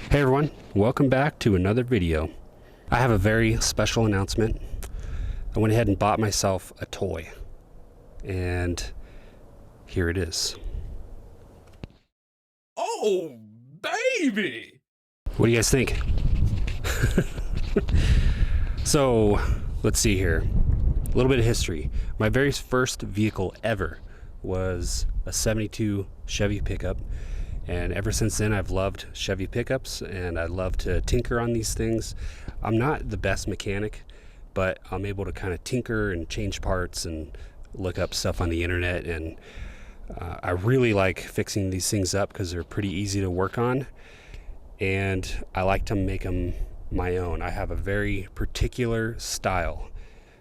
Hey everyone, welcome back to another video. I have a very special announcement. I went ahead and bought myself a toy, and here it is. Oh, baby! What do you guys think? So, let's see here. A little bit of history. My very first vehicle ever was a 72 Chevy pickup. And ever since then, I've loved Chevy pickups, and I love to tinker on these things. I'm not the best mechanic, but I'm able to kind of tinker and change parts and look up stuff on the internet. And I really like fixing these things up because they're pretty easy to work on. And I like to make them my own. I have a very particular style.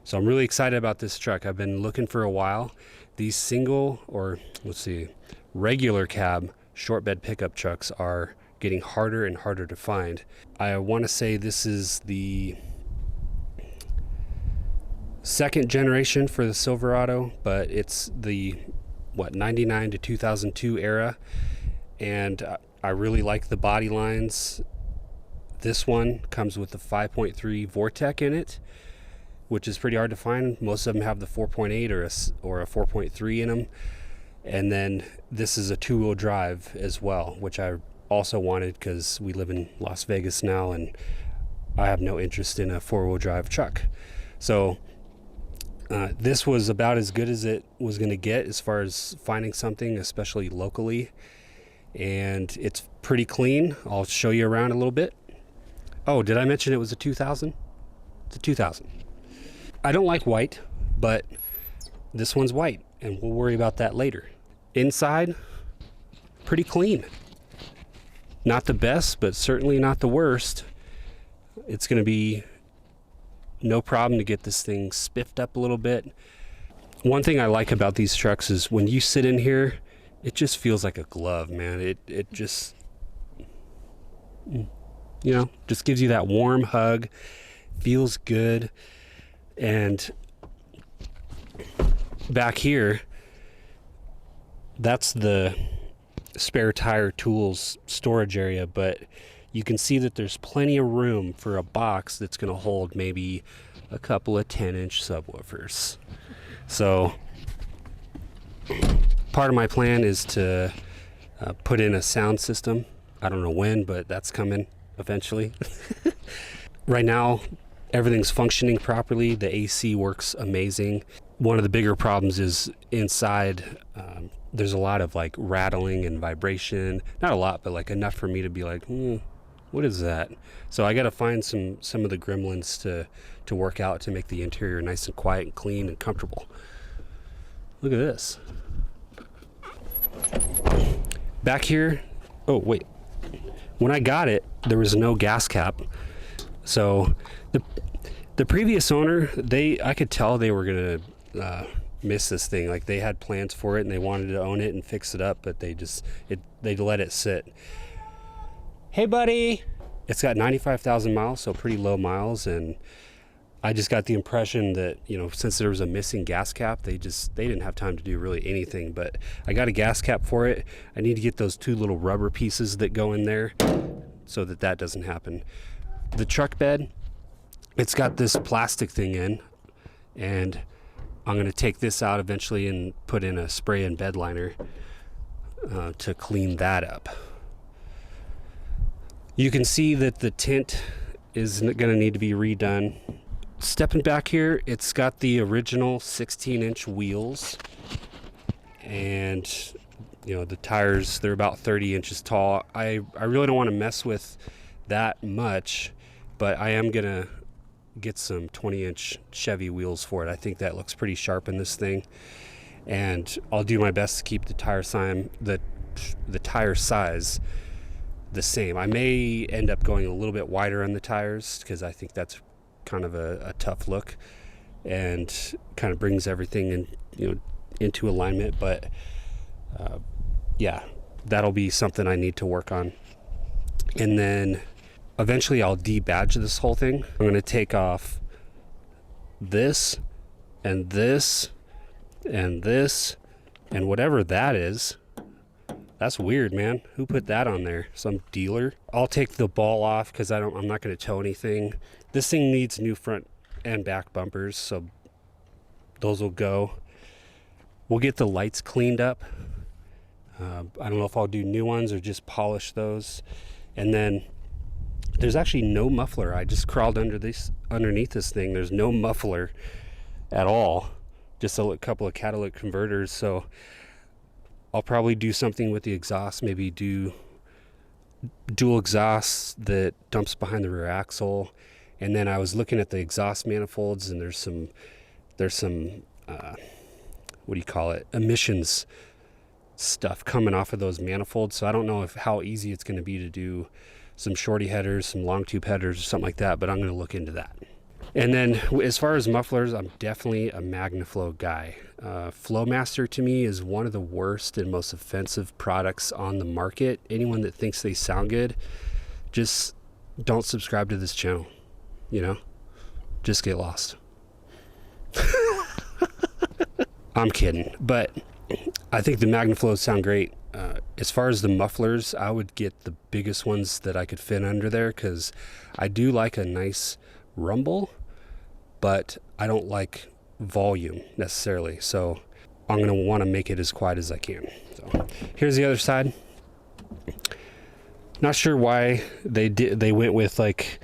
So I'm really excited about this truck. I've been looking for a while. These single, or let's see, regular cab short bed pickup trucks are getting harder and harder to find. I want to say this is the second generation for the Silverado, but it's the 99 to 2002 era, and I really like the body lines. This one comes with the 5.3 Vortec in it, which is pretty hard to find. Most of them have the 4.8 or a 4.3 in them. And then this is a two-wheel drive as well, which I also wanted because we live in Las Vegas now and I have no interest in a four-wheel drive truck. So this was about as good as it was going to get as far as finding something, especially locally. And it's pretty clean. I'll show you around a little bit. Oh, did I mention it was a 2000? It's a 2000. I don't like white, but this one's white, and we'll worry about that later. Inside, pretty clean. Not the best, but certainly not the worst. It's going to be no problem to get this thing spiffed up a little bit. One thing I like about these trucks is when you sit in here, it just feels like a glove, man. It just, just gives you that warm hug. Feels good. And back here, that's the spare tire tools storage area, but you can see that there's plenty of room for a box that's going to hold maybe a couple of 10-inch subwoofers. So part of my plan is to put in a sound system. I don't know when, but that's coming eventually. Right now, everything's functioning properly. The AC works amazing. One of the bigger problems is inside, there's a lot of like rattling and vibration. Not a lot, but like enough for me to be like, what is that? So I got to find some of the gremlins to work out to make the interior nice and quiet and clean and comfortable. Look at this. Back here, oh wait. When I got it, there was no gas cap. So the previous owner, I could tell they were gonna miss this thing. Like they had plans for it and they wanted to own it and fix it up, but they let it sit. Hey buddy, it's got 95,000 miles, so pretty low miles, and I just got the impression that, since there was a missing gas cap, they didn't have time to do really anything. But I got a gas cap for it. I need to get those two little rubber pieces that go in there so that doesn't happen. The truck bed, it's got this plastic thing in, and I'm going to take this out eventually and put in a spray and bed liner to clean that up. You can see that the tint is going to need to be redone. Stepping back here, it's got the original 16-inch wheels, and the tires, they're about 30 inches tall. I really don't want to mess with that much, but I am gonna get some 20-inch Chevy wheels for it. I think that looks pretty sharp in this thing, and I'll do my best to keep the tire size the same. I may end up going a little bit wider on the tires because I think that's kind of a tough look and kind of brings everything into alignment. But yeah, that'll be something I need to work on. And then eventually I'll debadge this whole thing. I'm going to take off this and this and this and whatever that is. That's weird, man. Who put that on there? Some dealer? I'll take the ball off because I'm not going to tow anything. This thing needs new front and back bumpers, so those will go. We'll get the lights cleaned up. I don't know if I'll do new ones or just polish those. And then there's actually no muffler. I just crawled underneath this thing. There's no muffler at all. Just a couple of catalytic converters. So I'll probably do something with the exhaust. Maybe do dual exhaust that dumps behind the rear axle. And then I was looking at the exhaust manifolds, and there's some what do you call it? Emissions stuff coming off of those manifolds. So I don't know how easy it's going to be to do some shorty headers, some long tube headers, or something like that, but I'm going to look into that. And then as far as mufflers, I'm definitely a MagnaFlow guy. Flowmaster to me is one of the worst and most offensive products on the market. Anyone that thinks they sound good, just don't subscribe to this channel. You know, just get lost. I'm kidding, but I think the MagnaFlows sound great. As far as the mufflers, I would get the biggest ones that I could fit under there, because I do like a nice rumble, but I don't like volume necessarily. So I'm going to want to make it as quiet as I can. So here's the other side. Not sure why they went with like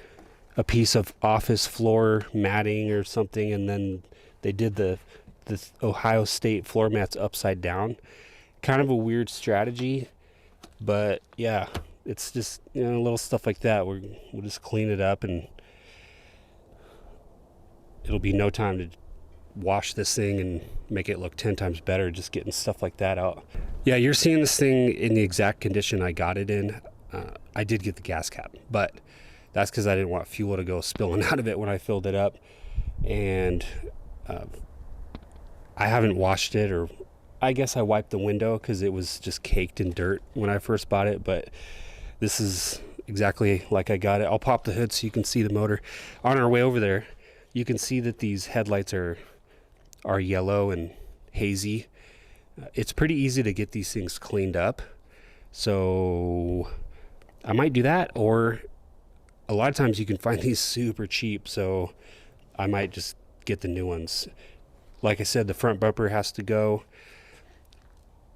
a piece of office floor matting or something, and then they did the Ohio State floor mats upside down. Kind of a weird strategy, but yeah, it's just, you know, little stuff like that. We'll just clean it up, and it'll be no time to wash this thing and make it look 10 times better, just getting stuff like that out. Yeah, you're seeing this thing in the exact condition I got it in. I did get the gas cap, but that's because I didn't want fuel to go spilling out of it when I filled it up. And I haven't washed it, or I guess I wiped the window because it was just caked in dirt when I first bought it. But this is exactly like I got it. I'll pop the hood so you can see the motor. On our way over there, you can see that these headlights are yellow and hazy. It's pretty easy to get these things cleaned up, so I might do that. Or a lot of times you can find these super cheap, so I might just get the new ones. Like I said, the front bumper has to go.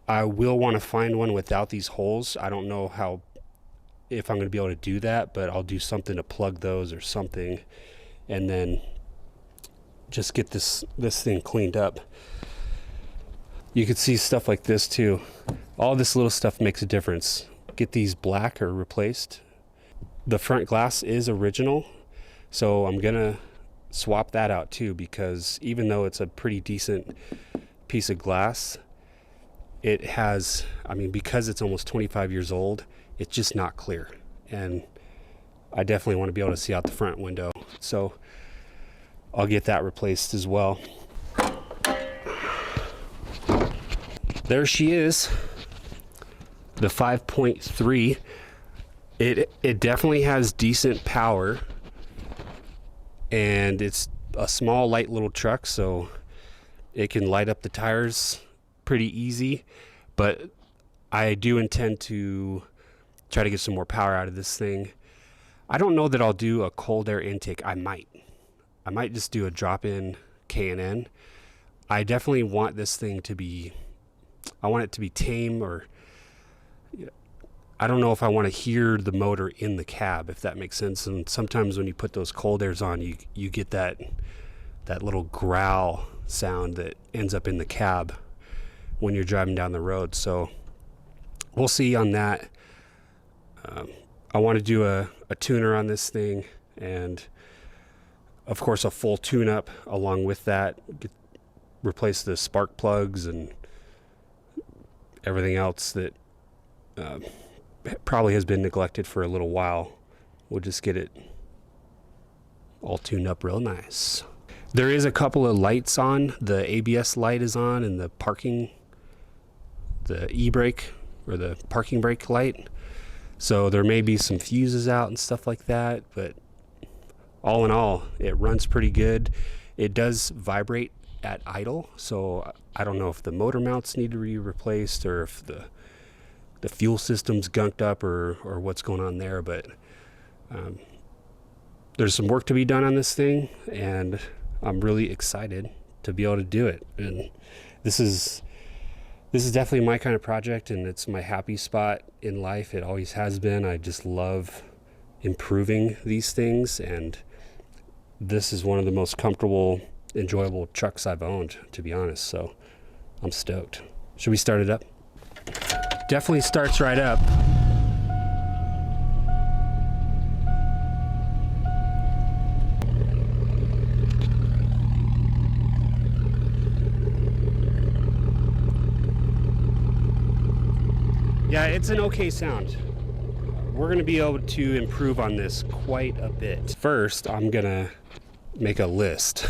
I will want to find one without these holes. I don't know if I'm going to be able to do that, but I'll do something to plug those or something, and then just get this thing cleaned up. You could see stuff like this too. All this little stuff makes a difference. Get these black or replaced. The front glass is original, so I'm gonna swap that out too, because even though it's a pretty decent piece of glass, it has, because it's almost 25 years old, it's just not clear, and I definitely want to be able to see out the front window, so I'll get that replaced as well. There she is, the 5.3. It definitely has decent power, and it's a small, light little truck, so it can light up the tires pretty easy. But I do intend to try to get some more power out of this thing. I don't know that I'll do a cold air intake. I might just do a drop-in K&N. I definitely want this thing to be, I want it to be tame, or I don't know if I want to hear the motor in the cab, if that makes sense. And sometimes when you put those cold airs on, you get that little growl sound that ends up in the cab when you're driving down the road. So we'll see on that. I want to do a tuner on this thing, and of course a full tune-up along with that. Replace the spark plugs and everything else that probably has been neglected for a little while. We'll just get it all tuned up real nice. There is a couple of lights on. The ABS light is on, and the e-brake or the parking brake light. So there may be some fuses out and stuff like that, but all in all, it runs pretty good. It does vibrate at idle, so I don't know if the motor mounts need to be replaced, or if the the fuel system's gunked up or what's going on there, but there's some work to be done on this thing, and I'm really excited to be able to do it. And this is definitely my kind of project, and it's my happy spot in life. It always has been. I just love improving these things, and this is one of the most comfortable, enjoyable trucks I've owned, to be honest. So I'm stoked. Should we start it up? Definitely starts right up. Yeah, it's an okay sound. We're going to be able to improve on this quite a bit. First, I'm going to make a list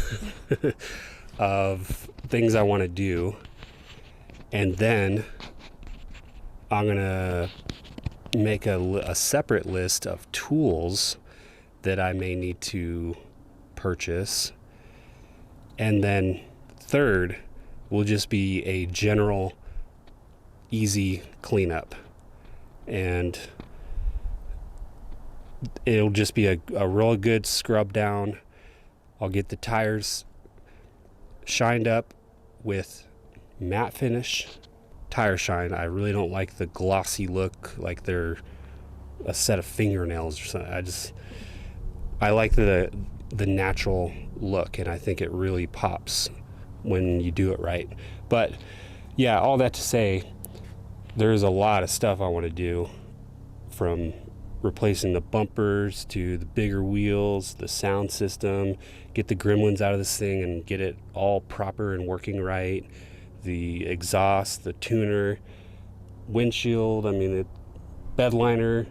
of things I want to do, and then I'm going to make a separate list of tools that I may need to purchase. And then third will just be a general easy cleanup, and it'll just be a real good scrub down. I'll get the tires shined up with matte finish tire shine. I really don't like the glossy look like they're a set of fingernails or something. I like the natural look, and I think it really pops when you do it right. But yeah, all that to say, there's a lot of stuff I want to do, from replacing the bumpers to the bigger wheels, the sound system, get the gremlins out of this thing and get it all proper and working right, the exhaust, the tuner, windshield, the bed liner.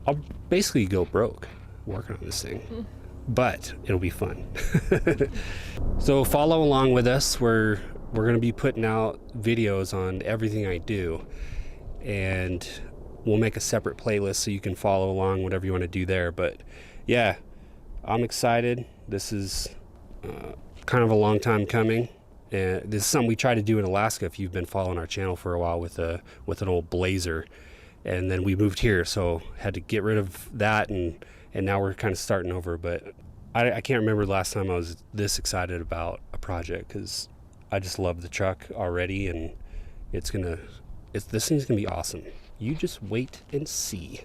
I'll basically go broke working on this thing, but it'll be fun. So follow along with us. We're going to be putting out videos on everything I do, and we'll make a separate playlist so you can follow along whatever you want to do there. But yeah, I'm excited. This is kind of a long time coming, and this is something we tried to do in Alaska, if you've been following our channel for a while, with an old Blazer, and then we moved here, so had to get rid of that, and now we're kind of starting over. But I can't remember the last time I was this excited about a project, because I just love the truck already, and this thing's gonna be awesome. You just wait and see.